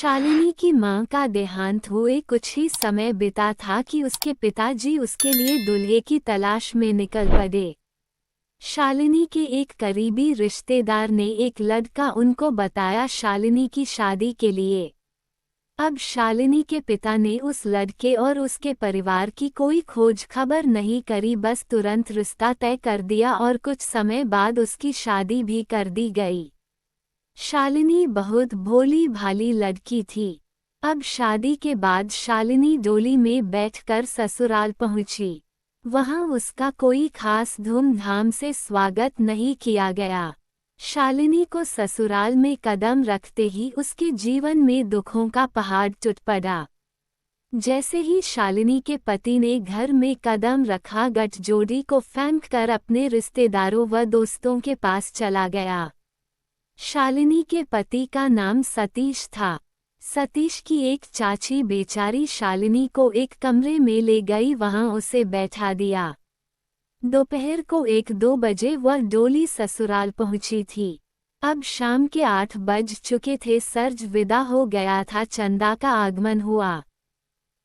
शालिनी की मां का देहांत हुए कुछ ही समय बीता था कि उसके पिताजी उसके लिए दूल्हे की तलाश में निकल पड़े। शालिनी के एक करीबी रिश्तेदार ने एक लड़का उनको बताया शालिनी की शादी के लिए। अब शालिनी के पिता ने उस लड़के और उसके परिवार की कोई खोज खबर नहीं करी, बस तुरंत रिश्ता तय कर दिया और कुछ समय बाद उसकी शादी भी कर दी गई। शालिनी बहुत भोली भाली लड़की थी। अब शादी के बाद शालिनी डोली में बैठकर ससुराल पहुंची। वहां उसका कोई खास धूमधाम से स्वागत नहीं किया गया। शालिनी को ससुराल में कदम रखते ही उसके जीवन में दुखों का पहाड़ टूट पड़ा। जैसे ही शालिनी के पति ने घर में कदम रखा, गठजोड़ी को फेंक कर अपने रिश्तेदारों व दोस्तों के पास चला गया। शालिनी के पति का नाम सतीश था। सतीश की एक चाची बेचारी शालिनी को एक कमरे में ले गई, वहां उसे बैठा दिया। दोपहर को 1-2 बजे वह डोली ससुराल पहुंची थी। अब शाम के 8 बज चुके थे, सर्ज विदा हो गया था, चंदा का आगमन हुआ।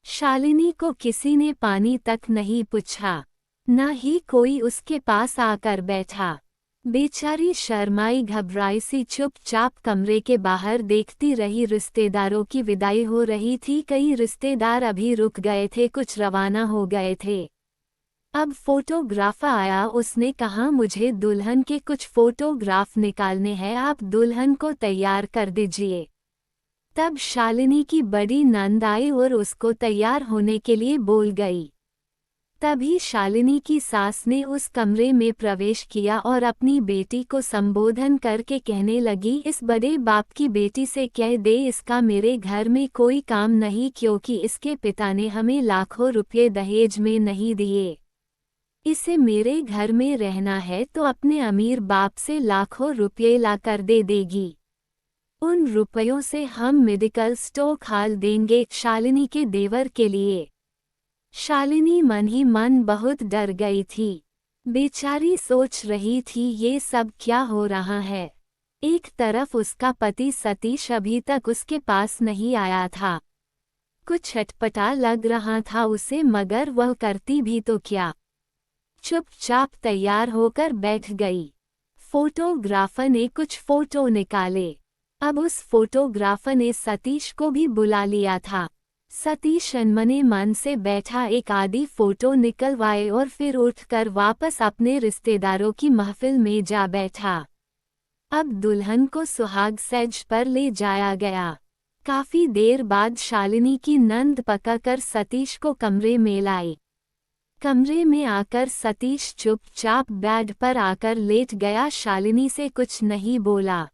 शालिनी को किसी ने पानी तक नहीं पूछा, न ही कोई उसके पास आकर बैठा। बेचारी शर्माई घबराई सी चुपचाप कमरे के बाहर देखती रही। रिश्तेदारों की विदाई हो रही थी, कई रिश्तेदार अभी रुक गए थे, कुछ रवाना हो गए थे। अब फोटोग्राफर आया, उसने कहा मुझे दुल्हन के कुछ फोटोग्राफ निकालने हैं, आप दुल्हन को तैयार कर दीजिए। तब शालिनी की बड़ी नंद आई और उसको तैयार होने के लिए बोल गई। तभी शालिनी की सास ने उस कमरे में प्रवेश किया और अपनी बेटी को संबोधन करके कहने लगी, इस बड़े बाप की बेटी से कह दे इसका मेरे घर में कोई काम नहीं, क्योंकि इसके पिता ने हमें लाखों रुपये दहेज में नहीं दिए। इसे मेरे घर में रहना है तो अपने अमीर बाप से लाखों रुपये ला कर दे देगी। उन रुपयों से हम मेडिकल स्टोर खोल देंगे शालिनी के देवर के लिए। शालिनी मन ही मन बहुत डर गई थी। बेचारी सोच रही थी ये सब क्या हो रहा है। एक तरफ उसका पति सतीश अभी तक उसके पास नहीं आया था। कुछ अटपटा लग रहा था उसे, मगर वह करती भी तो क्या। चुपचाप तैयार होकर बैठ गई। फोटोग्राफर ने कुछ फोटो निकाले। अब उस फोटोग्राफर ने सतीश को भी बुला लिया था। सतीश अनमने मन से बैठा, एक आधी फोटो निकलवाए और फिर उठकर वापस अपने रिश्तेदारों की महफिल में जा बैठा। अब दुल्हन को सुहाग सेज पर ले जाया गया। काफी देर बाद शालिनी की नंद पकाकर सतीश को कमरे में लाई। कमरे में आकर सतीश चुपचाप बेड पर आकर लेट गया, शालिनी से कुछ नहीं बोला।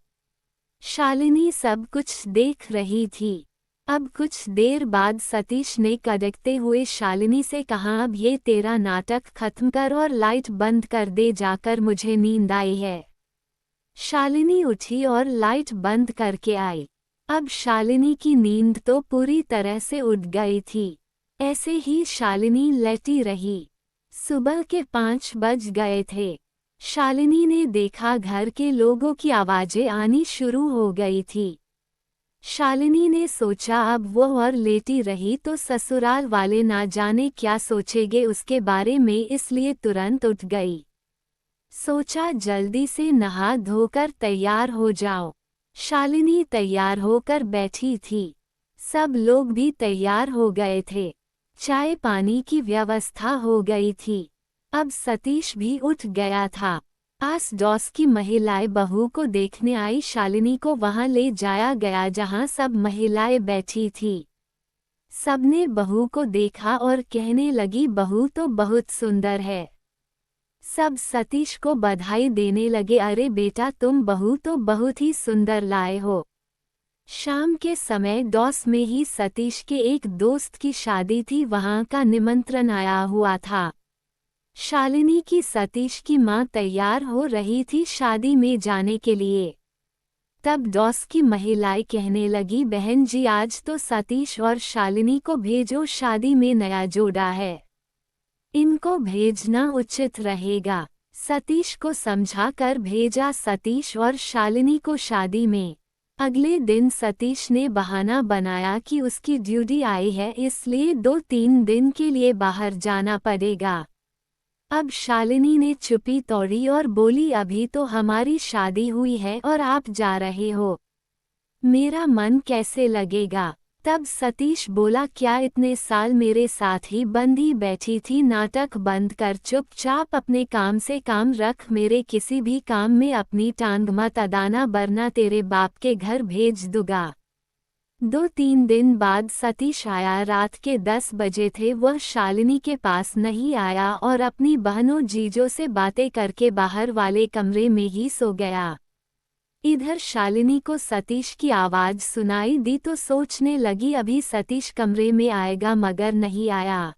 शालिनी सब कुछ देख रही थी। अब कुछ देर बाद सतीश ने कड़कते हुए शालिनी से कहा, अब ये तेरा नाटक खत्म कर और लाइट बंद कर दे जाकर, मुझे नींद आई है। शालिनी उठी और लाइट बंद करके आई। अब शालिनी की नींद तो पूरी तरह से उड़ गई थी। ऐसे ही शालिनी लेटी रही। सुबह के 5 बज गए थे। शालिनी ने देखा घर के लोगों की आवाजें आनी शुरू हो गई थी। शालिनी ने सोचा अब वो और लेटी रही तो ससुराल वाले ना जाने क्या सोचेंगे उसके बारे में, इसलिए तुरंत उठ गई। सोचा जल्दी से नहा धोकर तैयार हो जाओ। शालिनी तैयार होकर बैठी थी। सब लोग भी तैयार हो गए थे। चाय पानी की व्यवस्था हो गई थी। अब सतीश भी उठ गया था। आस डॉस की महिलाएं बहू को देखने आई। शालिनी को वहां ले जाया गया जहां सब महिलाएं बैठी थी। सबने बहू को देखा और कहने लगी, बहू तो बहुत सुंदर है। सब सतीश को बधाई देने लगे, अरे बेटा तुम बहू तो बहुत ही सुंदर लाए हो। शाम के समय डॉस में ही सतीश के एक दोस्त की शादी थी, वहां का निमंत्रण आया हुआ था। शालिनी की सतीश की मां तैयार हो रही थी शादी में जाने के लिए। तब डॉस की महिलाएं कहने लगी, बहन जी आज तो सतीश और शालिनी को भेजो, शादी में नया जोड़ा है, इनको भेजना उचित रहेगा। सतीश को समझा कर भेजा। सतीश और शालिनी को शादी में अगले दिन सतीश ने बहाना बनाया कि उसकी ड्यूटी आई है, इसलिए 2-3 दिन के लिए बाहर जाना पड़ेगा। अब शालिनी ने चुप्पी तोड़ी और बोली, अभी तो हमारी शादी हुई है और आप जा रहे हो, मेरा मन कैसे लगेगा। तब सतीश बोला, क्या इतने साल मेरे साथ ही बंधी बैठी थी, नाटक बंद कर चुपचाप अपने काम से काम रख, मेरे किसी भी काम में अपनी टांग मत अड़ाना वरना तेरे बाप के घर भेज दूंगा। 2-3 दिन बाद सतीश आया, रात के 10 बजे थे। वह शालिनी के पास नहीं आया और अपनी बहनों जीजों से बातें करके बाहर वाले कमरे में ही सो गया। इधर शालिनी को सतीश की आवाज सुनाई दी तो सोचने लगी अभी सतीश कमरे में आएगा, मगर नहीं आया।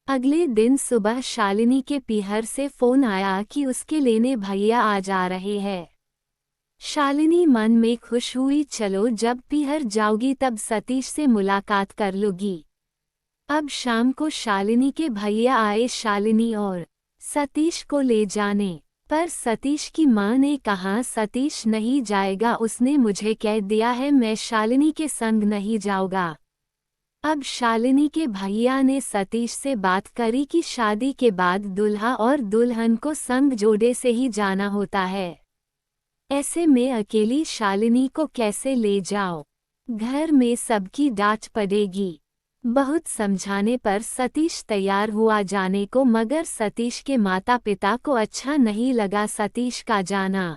अगले दिन सुबह शालिनी के पीहर से फोन आया कि उसके लेने भैया आ जा रहे हैं। शालिनी मन में खुश हुई, चलो जब पीहर जाओगी तब सतीश से मुलाकात कर लूंगी। अब शाम को शालिनी के भैया आए शालिनी और सतीश को ले जाने, पर सतीश की मां ने कहा सतीश नहीं जाएगा, उसने मुझे कह दिया है मैं शालिनी के संग नहीं जाऊंगा। अब शालिनी के भैया ने सतीश से बात करी कि शादी के बाद दूल्हा और दुल्हन को संग जोड़े से ही जाना होता है, ऐसे में अकेली शालिनी को कैसे ले जाओ, घर में सबकी डांट पड़ेगी। बहुत समझाने पर सतीश तैयार हुआ जाने को, मगर सतीश के माता पिता को अच्छा नहीं लगा सतीश का जाना।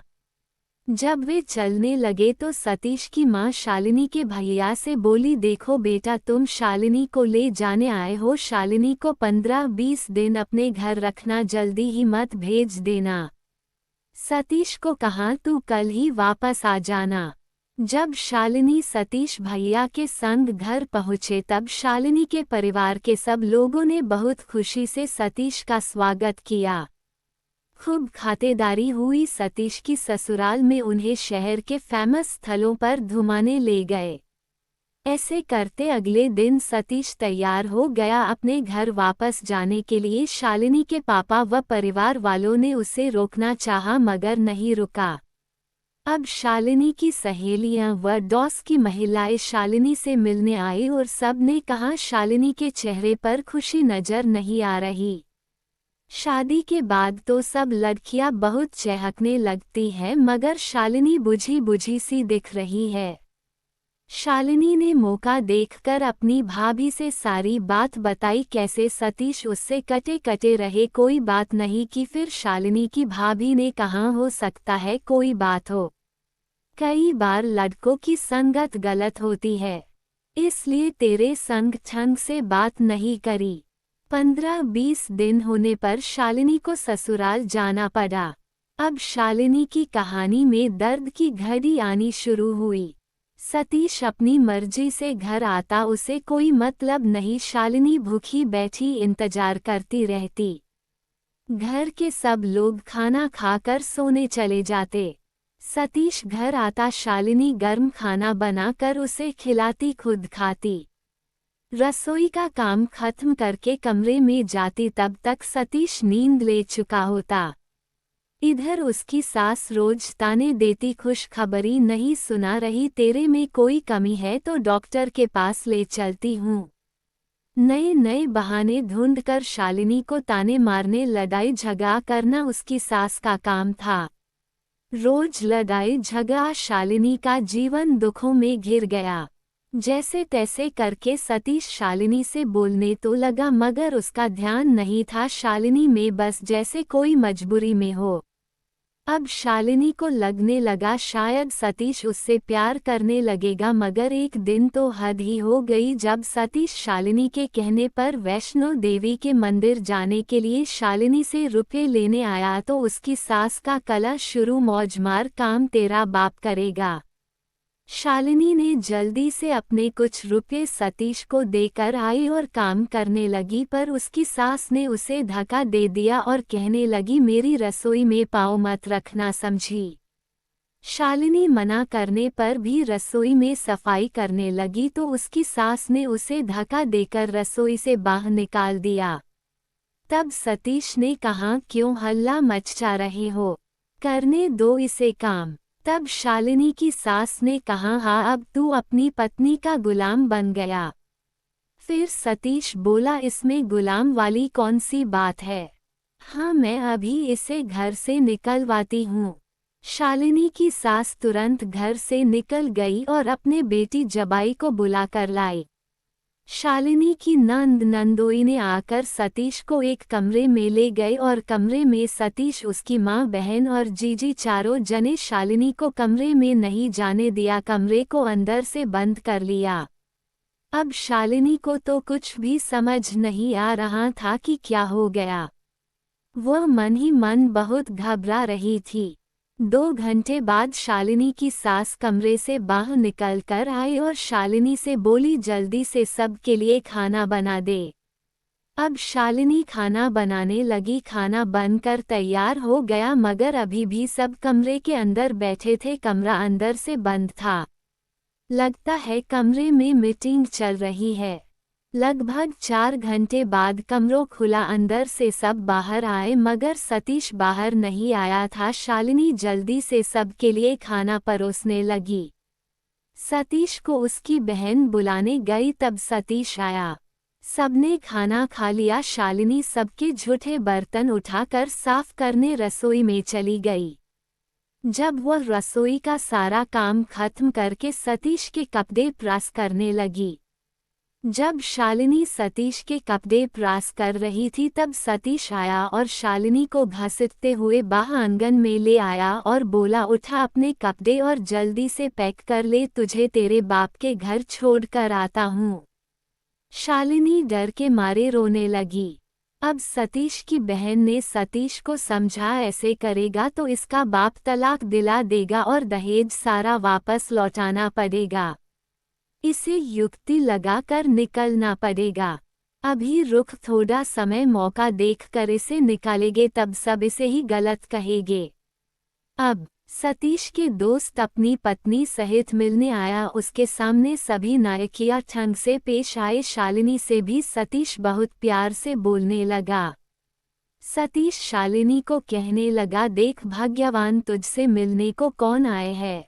जब वे चलने लगे तो सतीश की मां शालिनी के भैया से बोली, देखो बेटा, तुम शालिनी को ले जाने आए हो, शालिनी को 15-20 दिन अपने घर रखना, जल्दी ही मत भेज देना। सतीश को कहा तू कल ही वापस आ जाना। जब शालिनी सतीश भैया के संग घर पहुँचे तब शालिनी के परिवार के सब लोगों ने बहुत खुशी से सतीश का स्वागत किया। खूब खातिरदारी हुई। सतीश की ससुराल में उन्हें शहर के फेमस स्थलों पर घुमाने ले गए। ऐसे करते अगले दिन सतीश तैयार हो गया अपने घर वापस जाने के लिए। शालिनी के पापा व परिवार वालों ने उसे रोकना चाहा मगर नहीं रुका। अब शालिनी की सहेलियां व डॉस की महिलाएं शालिनी से मिलने आई और सब ने कहा शालिनी के चेहरे पर खुशी नजर नहीं आ रही। शादी के बाद तो सब लड़कियां बहुत चहकने लगती हैं, मगर शालिनी बुझी बुझी सी दिख रही है। शालिनी ने मौका देखकर अपनी भाभी से सारी बात बताई, कैसे सतीश उससे कटे कटे रहे, कोई बात नहीं की। फिर शालिनी की भाभी ने कहा हो सकता है कोई बात हो, कई बार लड़कों की संगत गलत होती है, इसलिए तेरे संग ढंग से बात नहीं करी। 15-20 दिन होने पर शालिनी को ससुराल जाना पड़ा। अब शालिनी की कहानी में दर्द की घड़ी आनी शुरू हुई। सतीश अपनी मर्जी से घर आता, उसे कोई मतलब नहीं। शालिनी भूखी बैठी इंतजार करती रहती। घर के सब लोग खाना खाकर सोने चले जाते। सतीश घर आता, शालिनी गर्म खाना बनाकर उसे खिलाती, खुद खाती। रसोई का काम खत्म करके कमरे में जाती, तब तक सतीश नींद ले चुका होता। इधर उसकी सास रोज ताने देती, खुशखबरी नहीं सुना रही, तेरे में कोई कमी है तो डॉक्टर के पास ले चलती हूँ। नए नए बहाने ढूंढकर शालिनी को ताने मारने, लड़ाई झगड़ा करना उसकी सास का काम था। रोज लड़ाई झगड़ा, शालिनी का जीवन दुखों में घिर गया। जैसे तैसे करके सतीश शालिनी से बोलने तो लगा, मगर उसका ध्यान नहीं था शालिनी में, बस जैसे कोई मजबूरी में हो। अब शालिनी को लगने लगा शायद सतीश उससे प्यार करने लगेगा, मगर एक दिन तो हद ही हो गई जब सतीश शालिनी के कहने पर वैष्णो देवी के मंदिर जाने के लिए शालिनी से रुपए लेने आया तो उसकी सास का कला शुरू, मौज मार, काम तेरा बाप करेगा। शालिनी ने जल्दी से अपने कुछ रुपए सतीश को देकर आई और काम करने लगी, पर उसकी सास ने उसे धक्का दे दिया और कहने लगी, मेरी रसोई में पाँव मत रखना, समझी। शालिनी मना करने पर भी रसोई में सफाई करने लगी तो उसकी सास ने उसे धक्का देकर रसोई से बाहर निकाल दिया। तब सतीश ने कहा, क्यों हल्ला मचा रहे हो, करने दो इसे काम। तब शालिनी की सास ने कहा, हाँ अब तू अपनी पत्नी का गुलाम बन गया। फिर सतीश बोला, इसमें गुलाम वाली कौन सी बात है? हाँ मैं अभी इसे घर से निकलवाती हूँ। शालिनी की सास तुरंत घर से निकल गई और अपने बेटी जबाई को बुलाकर लाई। शालिनी की नंदोई ने आकर सतीश को एक कमरे में ले गए और कमरे में सतीश, उसकी माँ, बहन और जीजी चारों जने शालिनी को कमरे में नहीं जाने दिया, कमरे को अंदर से बंद कर लिया। अब शालिनी को तो कुछ भी समझ नहीं आ रहा था कि क्या हो गया। वह मन ही मन बहुत घबरा रही थी। 2 घंटे बाद शालिनी की सास कमरे से बाहर निकलकर आई और शालिनी से बोली, जल्दी से सब के लिए खाना बना दे। अब शालिनी खाना बनाने लगी। खाना बनकर तैयार हो गया मगर अभी भी सब कमरे के अंदर बैठे थे। कमरा अंदर से बंद था। लगता है कमरे में मीटिंग चल रही है। लगभग 4 घंटे बाद कमरा खुला, अंदर से सब बाहर आए मगर सतीश बाहर नहीं आया था। शालिनी जल्दी से सबके लिए खाना परोसने लगी। सतीश को उसकी बहन बुलाने गई, तब सतीश आया। सबने खाना खा लिया। शालिनी सबके झूठे बर्तन उठाकर साफ करने रसोई में चली गई। जब वह रसोई का सारा काम खत्म करके सतीश के कपड़े प्रेस करने लगी। जब शालिनी सतीश के कपड़े प्रेस कर रही थी तब सतीश आया और शालिनी को घसीटते हुए बाहर आंगन में ले आया और बोला, उठा अपने कपड़े और जल्दी से पैक कर ले, तुझे तेरे बाप के घर छोड़कर आता हूँ। शालिनी डर के मारे रोने लगी। अब सतीश की बहन ने सतीश को समझा, ऐसे करेगा तो इसका बाप तलाक दिला देगा और दहेज सारा वापस लौटाना पड़ेगा। इसे युक्ति लगाकर निकलना पड़ेगा। अभी रुक, थोड़ा समय मौका देखकर इसे निकालेंगे, तब सब इसे ही गलत कहेंगे। अब सतीश के दोस्त अपनी पत्नी सहित मिलने आया। उसके सामने सभी नायकिया ढंग से पेश आए। शालिनी से भी सतीश बहुत प्यार से बोलने लगा। सतीश शालिनी को कहने लगा, देख भाग्यवान, तुझसे मिलने को कौन आए है।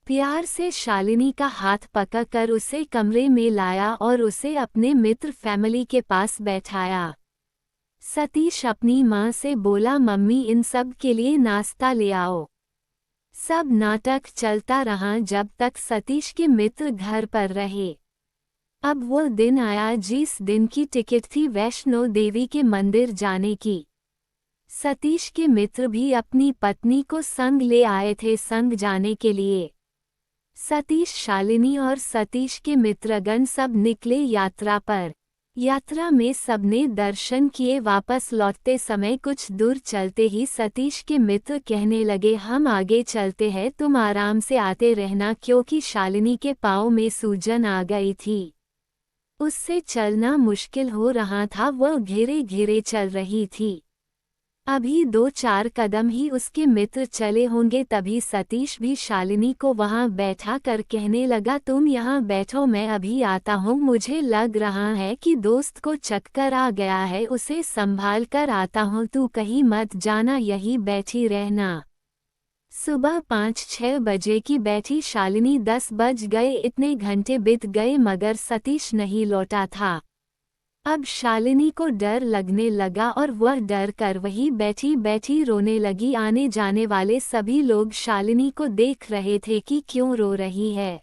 प्यार से शालिनी का हाथ पकड़कर उसे कमरे में लाया और उसे अपने मित्र फैमिली के पास बैठाया। सतीश अपनी माँ से बोला, मम्मी इन सब के लिए नाश्ता ले आओ। सब नाटक चलता रहा जब तक सतीश के मित्र घर पर रहे। अब वो दिन आया जिस दिन की टिकट थी वैष्णो देवी के मंदिर जाने की। सतीश के मित्र भी अपनी पत्नी को संग ले आए थे संग जाने के लिए। सतीश, शालिनी और सतीश के मित्रगण सब निकले यात्रा पर। यात्रा में सबने दर्शन किए। वापस लौटते समय कुछ दूर चलते ही सतीश के मित्र कहने लगे, हम आगे चलते हैं, तुम आराम से आते रहना, क्योंकि शालिनी के पाँव में सूजन आ गई थी। उससे चलना मुश्किल हो रहा था, वह धीरे धीरे चल रही थी। अभी 2-4 कदम ही उसके मित्र चले होंगे, तभी सतीश भी शालिनी को वहां बैठा कर कहने लगा, तुम यहाँ बैठो, मैं अभी आता हूँ। मुझे लग रहा है कि दोस्त को चक्कर आ गया है, उसे संभाल कर आता हूँ, तू कहीं मत जाना, यही बैठी रहना। सुबह 5-6 बजे की बैठी शालिनी 10 बज गए। इतने घंटे बीत गए मगर सतीश नहीं लौटा था। अब शालिनी को डर लगने लगा और वह डर कर वही बैठी बैठी रोने लगी। आने जाने वाले सभी लोग शालिनी को देख रहे थे कि क्यों रो रही है।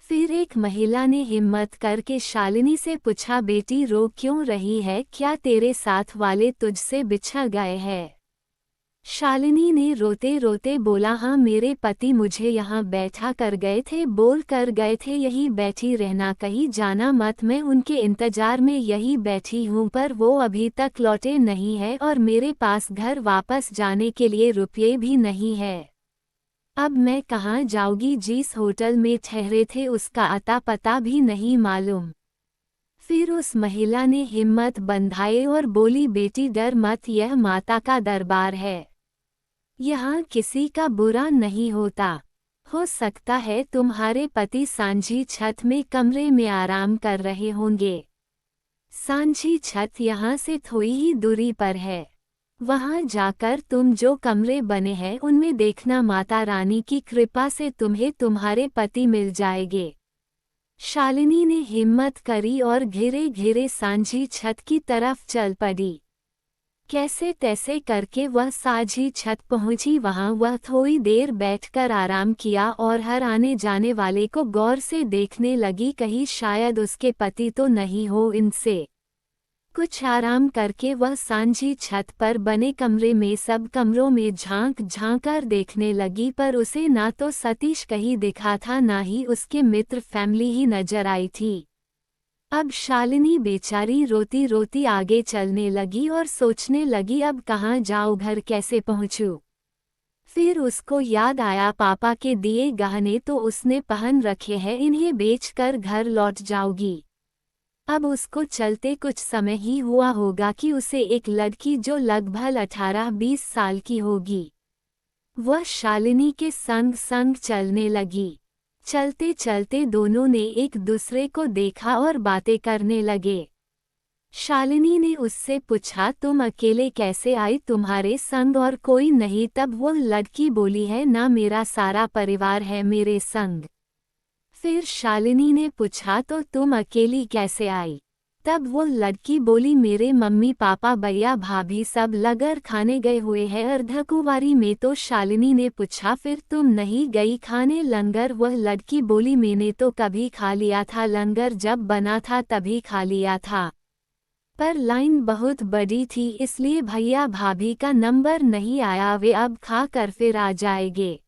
फिर एक महिला ने हिम्मत करके शालिनी से पूछा, बेटी रो क्यों रही है, क्या तेरे साथ वाले तुझसे बिछड़ गए हैं? शालिनी ने रोते रोते बोला, हाँ मेरे पति मुझे यहाँ बैठा कर गए थे, बोल कर गए थे यही बैठी रहना, कहीं जाना मत, मैं उनके इंतजार में यही बैठी हूँ, पर वो अभी तक लौटे नहीं है और मेरे पास घर वापस जाने के लिए रुपये भी नहीं है। अब मैं कहाँ जाऊँगी, जिस होटल में ठहरे थे उसका अता पता भी नहीं मालूम। फिर उस महिला ने हिम्मत बंधाई और बोली, बेटी डर मत, यह माता का दरबार है, यहाँ किसी का बुरा नहीं होता। हो सकता है तुम्हारे पति सांझी छत में कमरे में आराम कर रहे होंगे। सांझी छत यहाँ से थोड़ी ही दूरी पर है। वहां जाकर तुम जो कमरे बने हैं उनमें देखना, माता रानी की कृपा से तुम्हें तुम्हारे पति मिल जाएंगे। शालिनी ने हिम्मत करी और घिरे घिरे सांझी छत की तरफ चल पड़ी। कैसे तैसे करके वह साझी छत पहुंची। वहां वह थोड़ी देर बैठकर आराम किया और हर आने जाने वाले को गौर से देखने लगी, कहीं शायद उसके पति तो नहीं हो इनसे। कुछ आराम करके वह सांझी छत पर बने कमरे में सब कमरों में झांक झांक कर देखने लगी, पर उसे ना तो सतीश कहीं दिखा था, ना ही उसके मित्र फैमिली ही नजर आई थी। अब शालिनी बेचारी रोती रोती आगे चलने लगी और सोचने लगी, अब कहाँ जाऊँ, घर कैसे पहुँचूँ। फिर उसको याद आया, पापा के दिए गहने तो उसने पहन रखे हैं, इन्हें बेचकर घर लौट जाऊंगी। अब उसको चलते कुछ समय ही हुआ होगा कि उसे एक लड़की जो लगभग 18-20 साल की होगी, वह शालिनी के संग संग चलने लगी। चलते चलते दोनों ने एक दूसरे को देखा और बातें करने लगे। शालिनी ने उससे पूछा, तुम अकेले कैसे आई, तुम्हारे संग और कोई नहीं? तब वो लड़की बोली है, ना, मेरा सारा परिवार है मेरे संग। फिर शालिनी ने पूछा, तो तुम अकेली कैसे आई? तब वो लड़की बोली, मेरे मम्मी पापा भैया भाभी सब लंगर खाने गए हुए हैं अर्धकुंवारी में। तो शालिनी ने पूछा, फिर तुम नहीं गई खाने लंगर? वह लड़की बोली, मैंने तो कभी खा लिया था लंगर, जब बना था तभी खा लिया था, पर लाइन बहुत बड़ी थी इसलिए भैया भाभी का नंबर नहीं आया, वे अब खा कर फिर आ जाएंगे।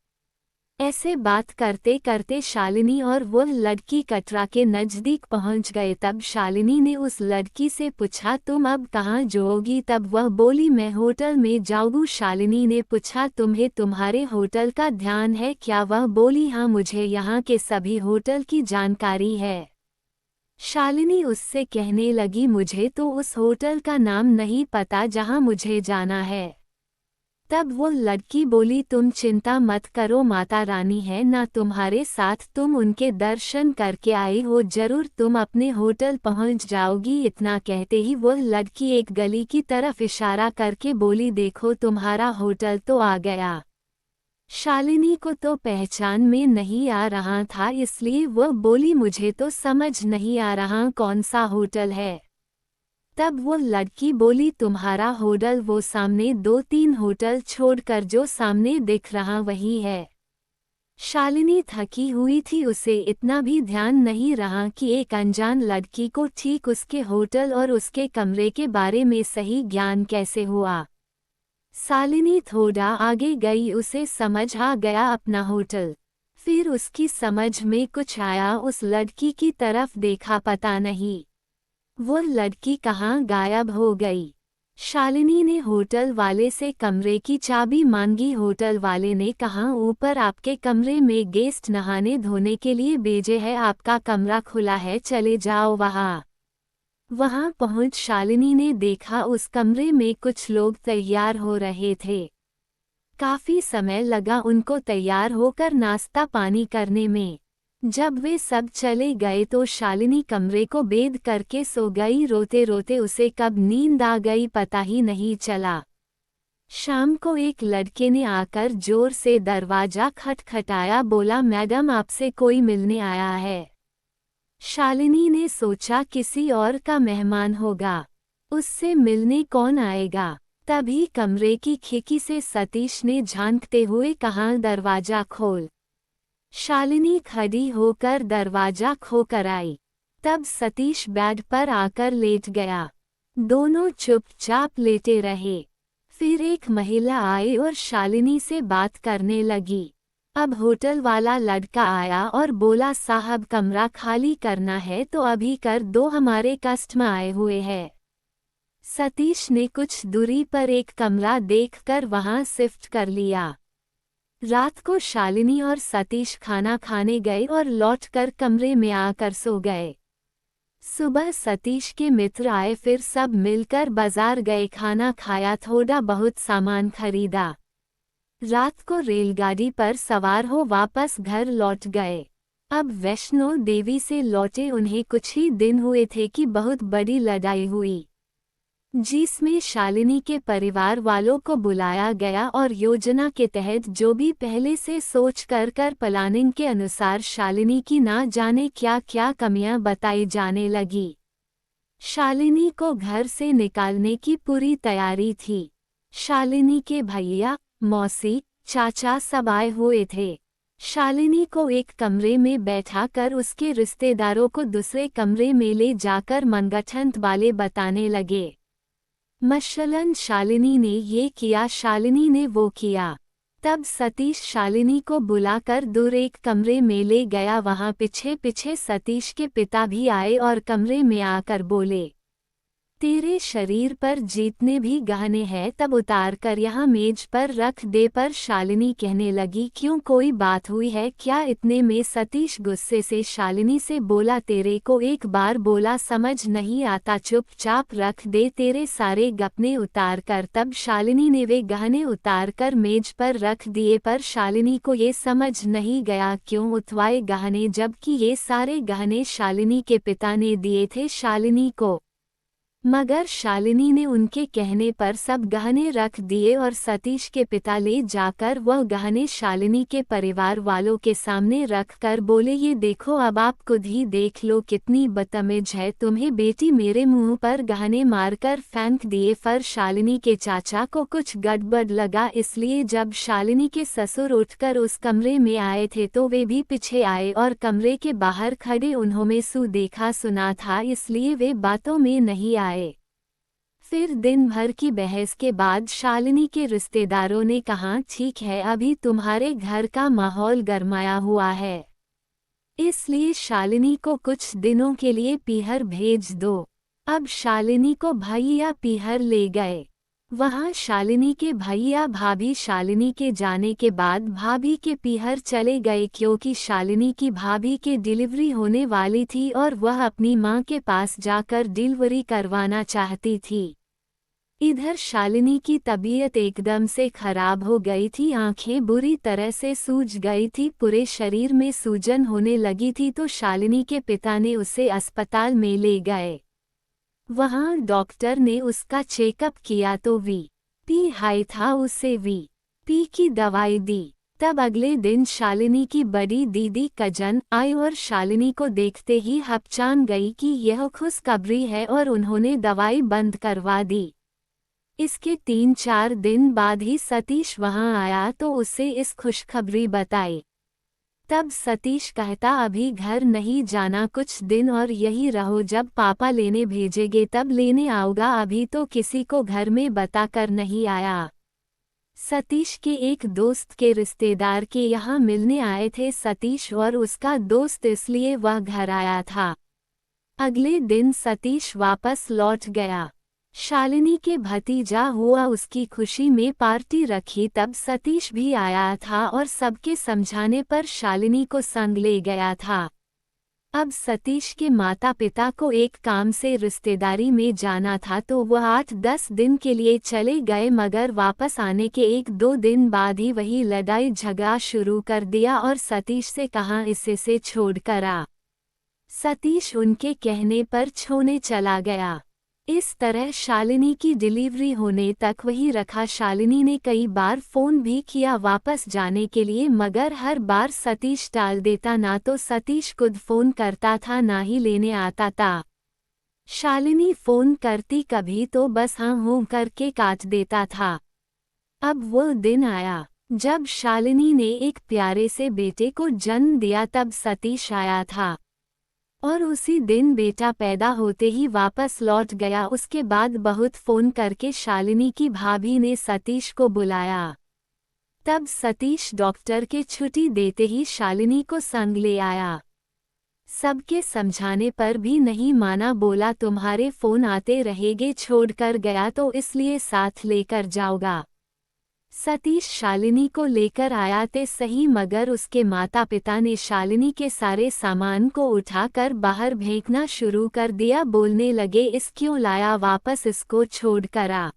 ऐसे बात करते करते शालिनी और वह लड़की कटरा के नजदीक पहुंच गए। तब शालिनी ने उस लड़की से पूछा, तुम अब कहाँ जाओगी? तब वह बोली, मैं होटल में जाऊंगी। शालिनी ने पूछा, तुम्हें तुम्हारे होटल का ध्यान है क्या? वह बोली, हाँ, मुझे यहाँ के सभी होटल की जानकारी है। शालिनी उससे कहने लगी, मुझे तो उस होटल का नाम नहीं पता जहाँ मुझे जाना है। तब वो लड़की बोली, तुम चिंता मत करो, माता रानी है ना तुम्हारे साथ, तुम उनके दर्शन करके आई हो, जरूर तुम अपने होटल पहुंच जाओगी। इतना कहते ही वह लड़की एक गली की तरफ इशारा करके बोली, देखो तुम्हारा होटल तो आ गया। शालिनी को तो पहचान में नहीं आ रहा था, इसलिए वह बोली, मुझे तो समझ नहीं आ रहा कौन सा होटल है। तब वो लड़की बोली, तुम्हारा होटल वो सामने 2-3 होटल छोड़कर जो सामने दिख रहा वही है। शालिनी थकी हुई थी, उसे इतना भी ध्यान नहीं रहा कि एक अनजान लड़की को ठीक उसके होटल और उसके कमरे के बारे में सही ज्ञान कैसे हुआ। शालिनी थोड़ा आगे गई, उसे समझ आ गया अपना होटल। फिर उसकी समझ में कुछ आया, उस लड़की की तरफ देखा, पता नहीं वो लड़की कहाँ गायब हो गई। शालिनी ने होटल वाले से कमरे की चाबी मांगी। होटल वाले ने कहा, ऊपर आपके कमरे में गेस्ट नहाने धोने के लिए भेजे हैं, आपका कमरा खुला है, चले जाओ वहाँ। वहाँ पहुँच शालिनी ने देखा उस कमरे में कुछ लोग तैयार हो रहे थे। काफी समय लगा उनको तैयार होकर नाश्ता पानी करने में। जब वे सब चले गए तो शालिनी कमरे को बेद करके सो गई। रोते रोते उसे कब नींद आ गई पता ही नहीं चला। शाम को एक लड़के ने आकर जोर से दरवाजा खटखटाया, बोला, मैडम आपसे कोई मिलने आया है। शालिनी ने सोचा किसी और का मेहमान होगा, उससे मिलने कौन आएगा। तभी कमरे की खिड़की से सतीश ने झांकते हुए कहा, दरवाजा खोल। शालिनी खड़ी होकर दरवाजा खोकर आई। तब सतीश बेड पर आकर लेट गया। दोनों चुपचाप लेटे रहे। फिर एक महिला आई और शालिनी से बात करने लगी। अब होटल वाला लड़का आया और बोला, साहब कमरा खाली करना है तो अभी कर दो, हमारे कस्टमर आए हुए हैं। सतीश ने कुछ दूरी पर एक कमरा देखकर वहां शिफ्ट कर लिया। रात को शालिनी और सतीश खाना खाने गए और लौटकर कमरे में आकर सो गए। सुबह सतीश के मित्र आए, फिर सब मिलकर बाजार गए, खाना खाया, थोड़ा बहुत सामान खरीदा। रात को रेलगाड़ी पर सवार हो वापस घर लौट गए। अब वैष्णो देवी से लौटे उन्हें कुछ ही दिन हुए थे कि बहुत बड़ी लड़ाई हुई। जिसमें शालिनी के परिवार वालों को बुलाया गया और योजना के तहत जो भी पहले से सोच कर प्लानिंग के अनुसार शालिनी की ना जाने क्या क्या कमियां बताई जाने लगी। शालिनी को घर से निकालने की पूरी तैयारी थी। शालिनी के भैया, मौसी, चाचा सब आए हुए थे। शालिनी को एक कमरे में बैठा कर उसके रिश्तेदारों को दूसरे कमरे में ले जाकर मनगढ़ंत वाले बताने लगे। मसलन शालिनी ने ये किया, शालिनी ने वो किया। तब सतीश शालिनी को बुलाकर दूर एक कमरे में ले गया। वहां पीछे पीछे सतीश के पिता भी आए और कमरे में आकर बोले, तेरे शरीर पर जितने भी गहने हैं तब उतार कर यहाँ मेज पर रख दे। पर शालिनी कहने लगी, क्यों, कोई बात हुई है क्या? इतने में सतीश गुस्से से शालिनी से बोला, तेरे को एक बार बोला समझ नहीं आता, चुपचाप रख दे तेरे सारे गहने उतार कर। तब शालिनी ने वे गहने उतार कर मेज पर रख दिए। पर शालिनी को ये समझ नहीं गया क्यों उठवाए गहने, जबकि ये सारे गहने शालिनी के पिता ने दिए थे शालिनी को। मगर शालिनी ने उनके कहने पर सब गहने रख दिए और सतीश के पिता ले जाकर वह गहने शालिनी के परिवार वालों के सामने रख कर बोले, ये देखो, अब आप खुद ही देख लो कितनी बदतमीज है तुम्हें बेटी, मेरे मुंह पर गहने मारकर फेंक दिए। पर शालिनी के चाचा को कुछ गड़बड़ लगा, इसलिए जब शालिनी के ससुर उठकर उस कमरे में आए थे तो वे भी पीछे आए और कमरे के बाहर खड़े उन्होंने देखा सुना था, इसलिए वे बातों में नहीं आए। फिर दिन भर की बहस के बाद शालिनी के रिश्तेदारों ने कहा, ठीक है, अभी तुम्हारे घर का माहौल गरमाया हुआ है, इसलिए शालिनी को कुछ दिनों के लिए पीहर भेज दो। अब शालिनी को भैया पीहर ले गए। वहां शालिनी के भैया भाभी शालिनी के जाने के बाद भाभी के पीहर चले गए, क्योंकि शालिनी की भाभी के डिलीवरी होने वाली थी और वह अपनी मां के पास जाकर डिलीवरी करवाना चाहती थी। इधर शालिनी की तबीयत एकदम से खराब हो गई थी, आंखें बुरी तरह से सूज गई थी, पूरे शरीर में सूजन होने लगी थी। तो शालिनी के पिता ने उसे अस्पताल में ले गए। वहां डॉक्टर ने उसका चेकअप किया तो वीपी हाई था, उसे वीपी की दवाई दी। तब अगले दिन शालिनी की बड़ी दीदी कजन आई और शालिनी को देखते ही हपचान गई कि यह खुशखबरी है और उन्होंने दवाई बंद करवा दी। इसके 3-4 दिन बाद ही सतीश वहां आया तो उसे इस खुशखबरी बताई। तब सतीश कहता, अभी घर नहीं जाना, कुछ दिन और यही रहो, जब पापा लेने भेजेंगे तब लेने आऊंगा, अभी तो किसी को घर में बताकर नहीं आया। सतीश के एक दोस्त के रिश्तेदार के यहाँ मिलने आए थे सतीश और उसका दोस्त, इसलिए वह घर आया था। अगले दिन सतीश वापस लौट गया। शालिनी के भतीजा हुआ, उसकी खुशी में पार्टी रखी। तब सतीश भी आया था और सबके समझाने पर शालिनी को संग ले गया था। अब सतीश के माता पिता को एक काम से रिश्तेदारी में जाना था तो वह 8-10 दिन के लिए चले गए, मगर वापस आने के 1-2 दिन बाद ही वही लड़ाई झगड़ा शुरू कर दिया और सतीश से कहा, इसे छोड़ कर आ। सतीश उनके कहने पर छोड़ने चला गया। इस तरह शालिनी की डिलीवरी होने तक वही रखा। शालिनी ने कई बार फोन भी किया वापस जाने के लिए, मगर हर बार सतीश टाल देता, ना तो सतीश खुद फोन करता था ना ही लेने आता था। शालिनी फोन करती कभी तो बस हाँ हूँ करके काट देता था। अब वो दिन आया जब शालिनी ने एक प्यारे से बेटे को जन्म दिया। तब सतीश आया था और उसी दिन बेटा पैदा होते ही वापस लौट गया। उसके बाद बहुत फोन करके शालिनी की भाभी ने सतीश को बुलाया। तब सतीश डॉक्टर के छुट्टी देते ही शालिनी को संग ले आया। सबके समझाने पर भी नहीं माना, बोला तुम्हारे फोन आते रहेंगे, छोड़कर गया तो इसलिए साथ लेकर जाऊंगा। सतीश शालिनी को लेकर आया थे सही, मगर उसके माता पिता ने शालिनी के सारे सामान को उठाकर बाहर फेंकना शुरू कर दिया। बोलने लगे, इस क्यों लाया वापस, इसको छोड़ कर आ,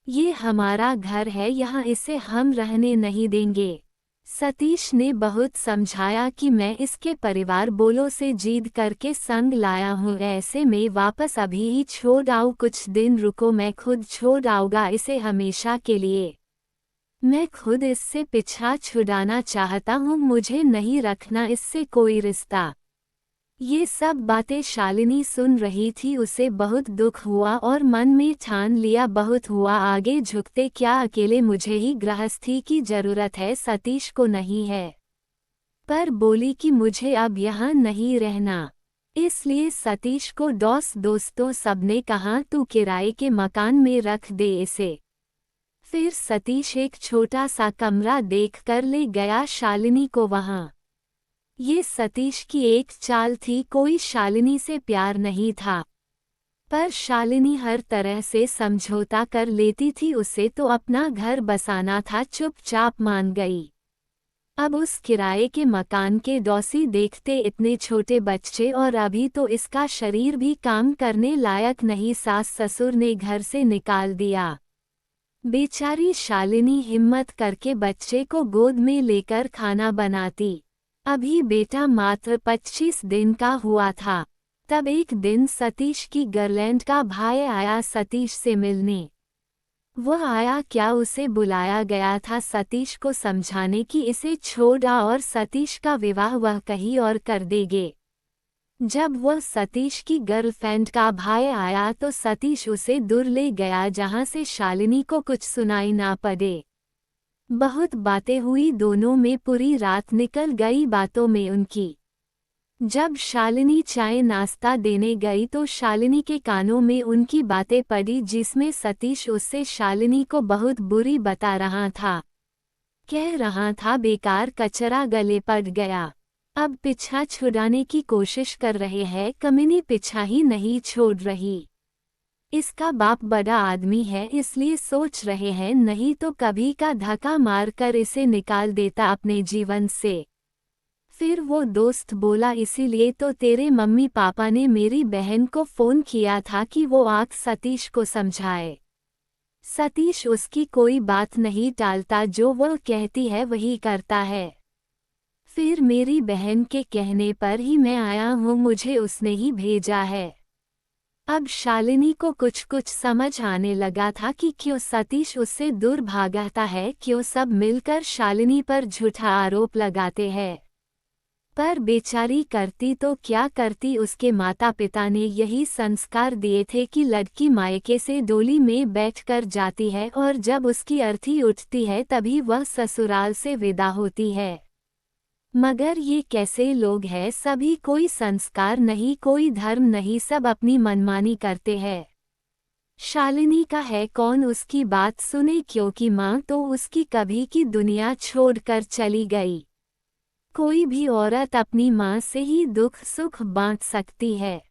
ये हमारा घर है, यहाँ इसे हम रहने नहीं देंगे। सतीश ने बहुत समझाया कि मैं इसके परिवार बोलों से जीत करके संग लाया हूँ, ऐसे में वापस अभी ही छोड़ आओ, कुछ दिन रुको, मैं खुद छोड़ आऊँगा इसे हमेशा के लिए। मैं खुद इससे पीछा छुड़ाना चाहता हूँ, मुझे नहीं रखना इससे कोई रिश्ता। ये सब बातें शालिनी सुन रही थी, उसे बहुत दुख हुआ और मन में ठान लिया बहुत हुआ आगे झुकते, क्या अकेले मुझे ही गृहस्थी की जरूरत है, सतीश को नहीं है। पर बोली कि मुझे अब यहाँ नहीं रहना। इसलिए सतीश को दोस्तों सबने कहा तू किराए के मकान में रख दे इसे। फिर सतीश एक छोटा सा कमरा देखकर ले गया शालिनी को वहाँ। ये सतीश की एक चाल थी, कोई शालिनी से प्यार नहीं था, पर शालिनी हर तरह से समझौता कर लेती थी, उसे तो अपना घर बसाना था, चुपचाप मान गई। अब उस किराए के मकान के डौसी देखते इतने छोटे बच्चे और अभी तो इसका शरीर भी काम करने लायक नहीं, सास ससुर ने घर से निकाल दिया। बेचारी शालिनी हिम्मत करके बच्चे को गोद में लेकर खाना बनाती। अभी बेटा मात्र 25 दिन का हुआ था। तब एक दिन सतीश की गर्लफ्रेंड का भाई आया सतीश से मिलने। वह आया क्या, उसे बुलाया गया था सतीश को समझाने कि इसे छोड़ा और सतीश का विवाह वह कहीं और कर देंगे। जब वह सतीश की गर्लफ्रेंड का भाई आया तो सतीश उसे दूर ले गया जहां से शालिनी को कुछ सुनाई ना पड़े। बहुत बातें हुई दोनों में, पूरी रात निकल गई बातों में उनकी। जब शालिनी चाय नाश्ता देने गई तो शालिनी के कानों में उनकी बातें पड़ी जिसमें सतीश उससे शालिनी को बहुत बुरी बता रहा था। कह रहा था बेकार कचरा गले पड़ गया, अब पीछा छुड़ाने की कोशिश कर रहे हैं, कमीनी पीछा ही नहीं छोड़ रही। इसका बाप बड़ा आदमी है इसलिए सोच रहे हैं, नहीं तो कभी का धक्का मारकर इसे निकाल देता अपने जीवन से। फिर वो दोस्त बोला इसीलिए तो तेरे मम्मी पापा ने मेरी बहन को फोन किया था कि वो आके सतीश को समझाए। सतीश उसकी कोई बात नहीं टालता, जो वो कहती है वही करता है। फिर मेरी बहन के कहने पर ही मैं आया हूँ, मुझे उसने ही भेजा है। अब शालिनी को कुछ समझ आने लगा था कि क्यों सतीश उससे दूर भागता है, क्यों सब मिलकर शालिनी पर झूठा आरोप लगाते हैं। पर बेचारी करती तो क्या करती, उसके माता पिता ने यही संस्कार दिए थे कि लड़की मायके से डोली में बैठकर जाती है और जब उसकी अर्थी उठती है तभी वह ससुराल से विदा होती है। मगर ये कैसे लोग हैं, सभी कोई संस्कार नहीं, कोई धर्म नहीं, सब अपनी मनमानी करते हैं। शालिनी का है कौन उसकी बात सुने, क्योंकि माँ तो उसकी कभी की दुनिया छोड़कर चली गई। कोई भी औरत अपनी माँ से ही दुख सुख बांट सकती है,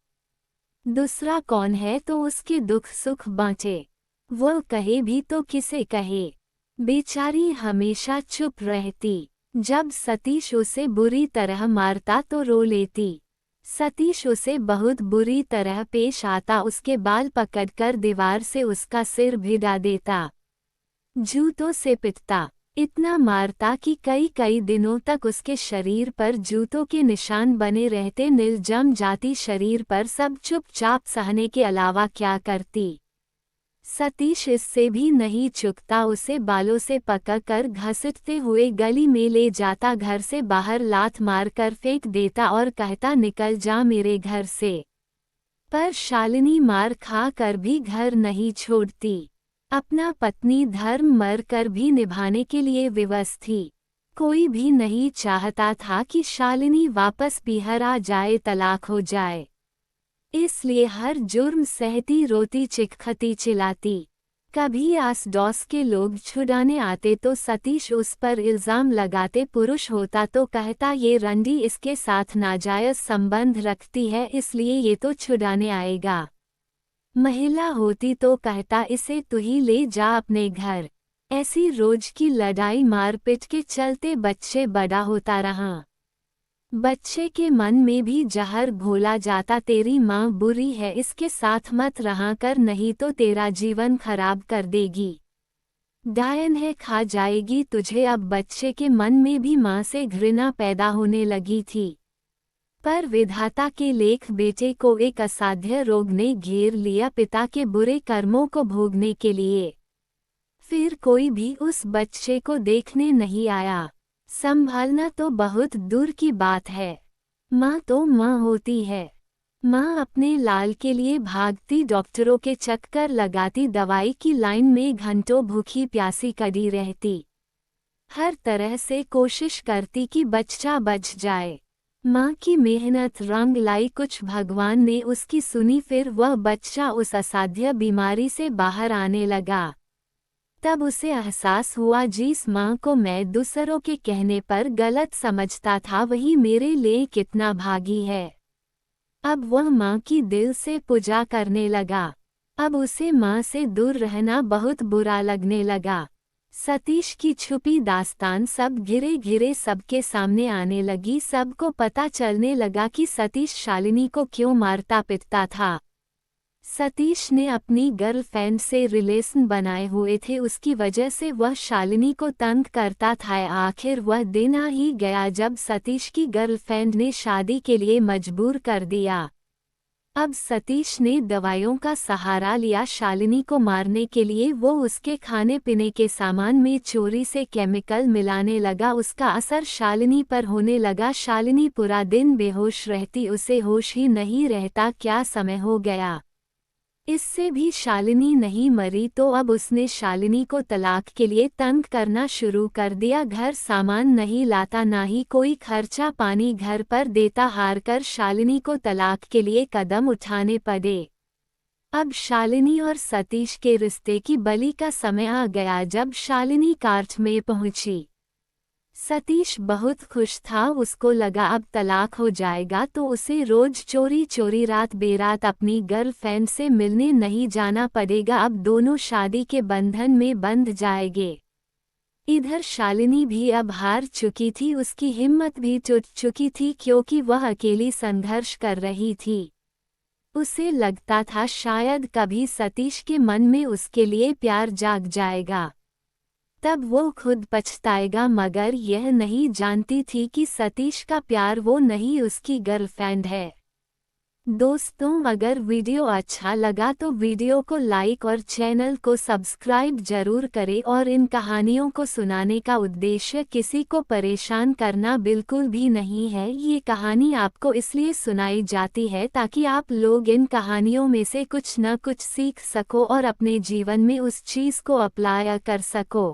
दूसरा कौन है तो उसके दुख सुख बांटे। वो कहे भी तो किसे कहे, बेचारी हमेशा चुप रहती। जब सतीश उसे बुरी तरह मारता तो रो लेती। सतीश उसे बहुत बुरी तरह पेश आता, उसके बाल पकड़कर दीवार से उसका सिर भिड़ा देता, जूतों से पिटता, इतना मारता कि कई दिनों तक उसके शरीर पर जूतों के निशान बने रहते, नील जम जाती शरीर पर। सब चुपचाप सहने के अलावा क्या करती। सतीश इससे भी नहीं चूकता, उसे बालों से पकड़कर घसीटते हुए गली में ले जाता, घर से बाहर लात मारकर फेंक देता और कहता निकल जा मेरे घर से। पर शालिनी मार खा कर भी घर नहीं छोड़ती, अपना पत्नी धर्म मर कर भी निभाने के लिए विवश थी। कोई भी नहीं चाहता था कि शालिनी वापस बिहार आ जाए, तलाक हो जाए, इसलिए हर जुर्म सहती, रोती, चिखती, चिल्लाती। कभी आस डॉस के लोग छुड़ाने आते तो सतीश उस पर इल्ज़ाम लगाते, पुरुष होता तो कहता ये रंडी इसके साथ नाजायज संबंध रखती है इसलिए ये तो छुड़ाने आएगा। महिला होती तो कहता इसे तू ही ले जा अपने घर। ऐसी रोज की लड़ाई मारपीट के चलते बच्चे बड़ा होता रहा। बच्चे के मन में भी जहर घोला जाता, तेरी माँ बुरी है, इसके साथ मत रहा कर नहीं तो तेरा जीवन खराब कर देगी। डायन है, खा जाएगी तुझे। अब बच्चे के मन में भी माँ से घृणा पैदा होने लगी थी। पर विधाता के लेख बेटे को एक असाध्य रोग ने घेर लिया, पिता के बुरे कर्मों को भोगने के लिए। फिर कोई भी उस बच्चे को देखने नहीं आया। संभालना तो बहुत दूर की बात है। माँ तो माँ होती है। माँ अपने लाल के लिए भागती, डॉक्टरों के चक्कर लगाती, दवाई की लाइन में घंटों भूखी प्यासी कड़ी रहती, हर तरह से कोशिश करती कि बच्चा बच जाए। माँ की मेहनत रंग लाई, कुछ भगवान ने उसकी सुनी, फिर वह बच्चा उस असाध्य बीमारी से बाहर आने लगा। तब उसे एहसास हुआ, जिस माँ को मैं दूसरों के कहने पर गलत समझता था, वही मेरे लिए कितना भागी है। अब वह माँ की दिल से पूजा करने लगा। अब उसे माँ से दूर रहना बहुत बुरा लगने लगा। सतीश की छुपी दास्तान सब घिरे घिरे सबके सामने आने लगी। सबको पता चलने लगा कि सतीश शालिनी को क्यों मारता पीटता था। सतीश ने अपनी गर्लफ्रेंड से रिलेशन बनाए हुए थे, उसकी वजह से वह शालिनी को तंग करता था। आखिर वह दिन आ ही गया जब सतीश की गर्लफ्रेंड ने शादी के लिए मजबूर कर दिया। अब सतीश ने दवाइयों का सहारा लिया शालिनी को मारने के लिए। वो उसके खाने पीने के सामान में चोरी से केमिकल मिलाने लगा। उसका असर शालिनी पर होने लगा। शालिनी पूरा दिन बेहोश रहती, उसे होश ही नहीं रहता क्या समय हो गया। इससे भी शालिनी नहीं मरी तो अब उसने शालिनी को तलाक के लिए तंग करना शुरू कर दिया। घर सामान नहीं लाता, ना ही कोई खर्चा पानी घर पर देता। हार कर शालिनी को तलाक के लिए कदम उठाने पड़े। अब शालिनी और सतीश के रिश्ते की बलि का समय आ गया। जब शालिनी कोर्ट में पहुंची, सतीश बहुत खुश था। उसको लगा अब तलाक हो जाएगा तो उसे रोज चोरी चोरी रात बेरात अपनी गर्लफ्रेंड से मिलने नहीं जाना पड़ेगा। अब दोनों शादी के बंधन में बंध जाएंगे। इधर शालिनी भी अब हार चुकी थी, उसकी हिम्मत भी टूट चुकी थी, क्योंकि वह अकेली संघर्ष कर रही थी। उसे लगता था शायद कभी सतीश के मन में उसके लिए प्यार जाग जाएगा, तब वो खुद पछताएगा। मगर यह नहीं जानती थी कि सतीश का प्यार वो नहीं, उसकी गर्लफ्रेंड है। दोस्तों, अगर वीडियो अच्छा लगा तो वीडियो को लाइक और चैनल को सब्सक्राइब जरूर करें। और इन कहानियों को सुनाने का उद्देश्य किसी को परेशान करना बिल्कुल भी नहीं है। ये कहानी आपको इसलिए सुनाई जाती है ताकि आप लोग इन कहानियों में से कुछ न कुछ सीख सको और अपने जीवन में उस चीज़ को अप्लाई कर सको।